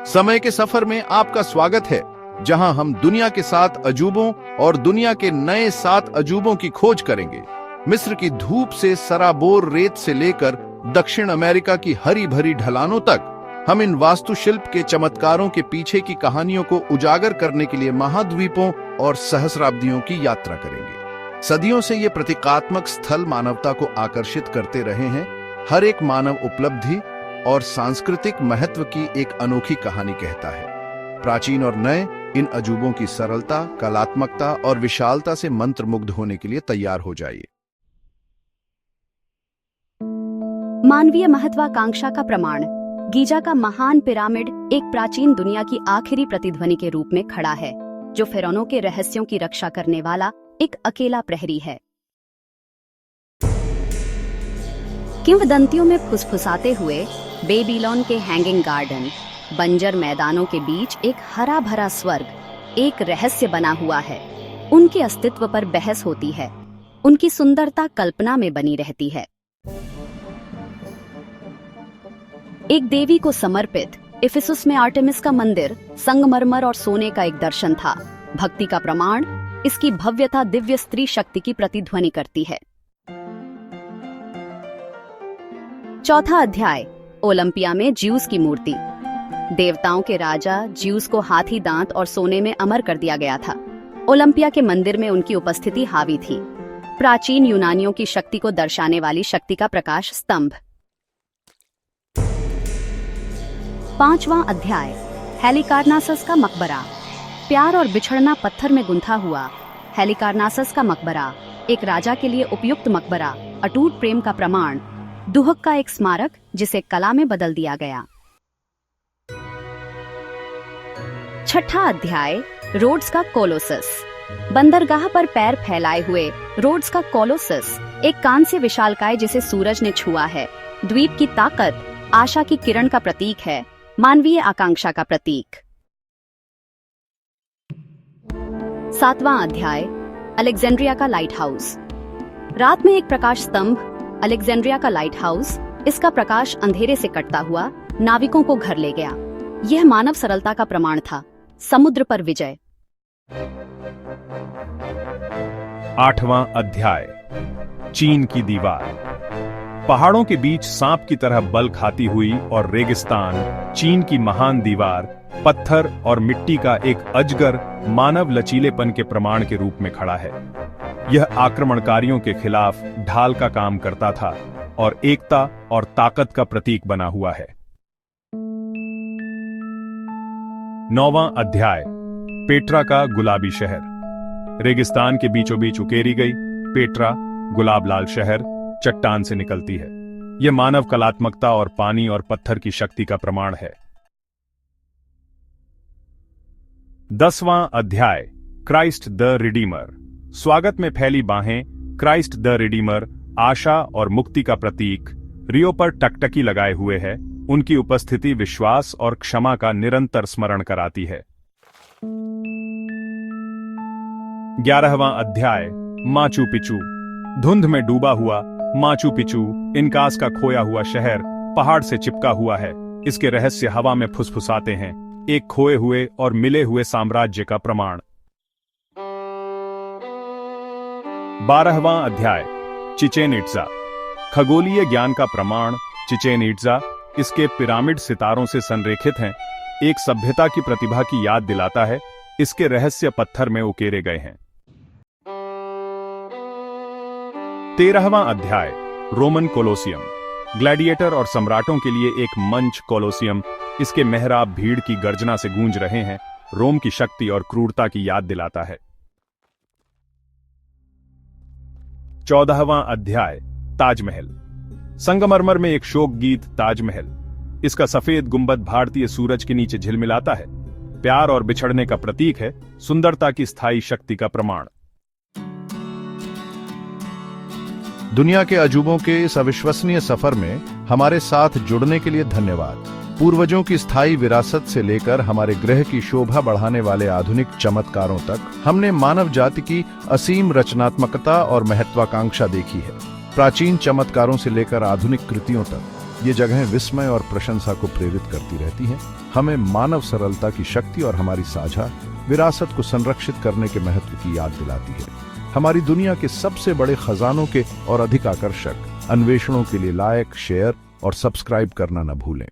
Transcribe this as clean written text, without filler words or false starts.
समय के सफर में आपका स्वागत है, जहां हम दुनिया के 7 अजूबों और दुनिया के नए 7 अजूबों की खोज करेंगे। मिस्र की धूप से सराबोर रेत से लेकर दक्षिण अमेरिका की हरी भरी ढलानों तक हम इन वास्तुशिल्प के चमत्कारों के पीछे की कहानियों को उजागर करने के लिए महाद्वीपों और सहस्राब्दियों की यात्रा करेंगे। सदियों से ये प्रतीकात्मक स्थल मानवता को आकर्षित करते रहे हैं। हर एक मानव उपलब्धि और सांस्कृतिक महत्व की एक अनोखी कहानी कहता है। प्राचीन और नए, इन अजूबों की सरलता, कलात्मकता और विशालता से मंत्रमुग्ध होने के लिए तैयार हो जाइए। मानवीय महत्वाकांक्षा का प्रमाण। गीजा का महान पिरामिड एक प्राचीन दुनिया की आखिरी प्रतिध्वनि के रूप में खड़ा है, जो फिरौनों के रहस्यों की रक्षा करने वाला एक अकेला प्रहरी है। किंवदंतियों में फुसफुसाते हुए बेबीलोन के हैंगिंग गार्डन, बंजर मैदानों के बीच एक हरा भरा स्वर्ग, एक रहस्य बना हुआ है। उनके अस्तित्व पर बहस होती है, उनकी सुंदरता कल्पना में बनी रहती है। एक देवी को समर्पित इफिसुस में आर्टेमिस का मंदिर संगमरमर और सोने का एक दर्शन था। भक्ति का प्रमाण, इसकी भव्यता दिव्य स्त्री शक्ति की प्रतिध्वनि करती है। चौथा अध्याय, ओलंपिया में ज्यूस की मूर्ति। देवताओं के राजा ज्यूस को हाथी दांत और सोने में अमर कर दिया गया था। ओलंपिया के मंदिर में उनकी उपस्थिति हावी थी। प्राचीन यूनानियों की शक्ति को दर्शाने वाली शक्ति का प्रकाश स्तंभ। पांचवां अध्याय, हेलिकार्नासस का मकबरा। प्यार और बिछड़ना पत्थर में गुंथा हुआ। हेलिकार्नासस का मकबरा, एक राजा के लिए उपयुक्त मकबरा, अटूट प्रेम का प्रमाण, दुहक का एक स्मारक जिसे कला में बदल दिया गया। छठा अध्याय, रोड्स का कोलोसस। बंदरगाह पर पैर फैलाए हुए रोड्स का कोलोसस एक कांस्य विशालकाय जिसे सूरज ने छुआ है। द्वीप की ताकत, आशा की किरण का प्रतीक है, मानवीय आकांक्षा का प्रतीक। सातवां अध्याय, अलेक्जेंड्रिया का लाइट हाउस। रात में एक प्रकाश स्तंभ, अलेक्जेंड्रिया का लाइट हाउस, इसका प्रकाश अंधेरे से कटता हुआ नाविकों को घर ले गया। यह मानव सरलता का प्रमाण था। समुद्र पर विजय। आठवां अध्याय, चीन की दीवार। पहाड़ों के बीच सांप की तरह बल खाती हुई और रेगिस्तान, चीन की महान दीवार, पत्थर और मिट्टी का एक अजगर मानव लचीलेपन के प्रमाण के रूप में खड़ा है। यह आक्रमणकारियों के खिलाफ ढाल का काम करता था और एकता और ताकत का प्रतीक बना हुआ है। नौवां अध्याय, पेट्रा का गुलाबी शहर। रेगिस्तान के बीचों बीच उकेरी गई पेट्रा, गुलाब लाल शहर, चट्टान से निकलती है। यह मानव कलात्मकता और पानी और पत्थर की शक्ति का प्रमाण है। 10वां अध्याय, क्राइस्ट द रिडीमर। स्वागत में फैली बाहें, क्राइस्ट द रिडीमर आशा और मुक्ति का प्रतीक, रियो पर टकटकी लगाए हुए है। उनकी उपस्थिति विश्वास और क्षमा का निरंतर स्मरण कराती है। 11वां अध्याय, माचू पिचू। धुंध में डूबा हुआ माचू पिचू, इनकास का खोया हुआ शहर, पहाड़ से चिपका हुआ है। इसके रहस्य हवा में फुसफुसाते हैं, एक खोए हुए और मिले हुए साम्राज्य का प्रमाण। 12वां अध्याय, चिचेन इट्जा। खगोलीय ज्ञान का प्रमाण, चिचेन इट्जा इसके पिरामिड सितारों से संरेखित हैं, एक सभ्यता की प्रतिभा की याद दिलाता है। इसके रहस्य पत्थर में उकेरे गए हैं। 13वां अध्याय, रोमन कोलोसियम। ग्लैडिएटर और सम्राटों के लिए एक मंच कोलोसियम, इसके मेहराब भीड़ की गर्जना से गूंज रहे हैं, रोम की शक्ति और क्रूरता की याद दिलाता है। 14वां अध्याय, ताजमहल। संगमरमर में एक शोक गीत, ताजमहल। इसका सफेद गुंबद भारतीय सूरज के नीचे झिलमिलाता है, प्यार और बिछड़ने का प्रतीक है, सुंदरता की स्थायी शक्ति का प्रमाण। दुनिया के अजूबों के इस अविश्वसनीय सफर में हमारे साथ जुड़ने के लिए धन्यवाद। पूर्वजों की स्थायी विरासत से लेकर हमारे ग्रह की शोभा बढ़ाने वाले आधुनिक चमत्कारों तक, हमने मानव जाति की असीम रचनात्मकता और महत्वाकांक्षा देखी है। प्राचीन चमत्कारों से लेकर आधुनिक कृतियों तक ये जगहें विस्मय और प्रशंसा को प्रेरित करती रहती हैं, हमें मानव सरलता की शक्ति और हमारी साझा विरासत को संरक्षित करने के महत्व की याद दिलाती है। हमारी दुनिया के सबसे बड़े खजानों के और अधिक आकर्षक अन्वेषणों के लिए लाइक, शेयर और सब्सक्राइब करना न भूलें।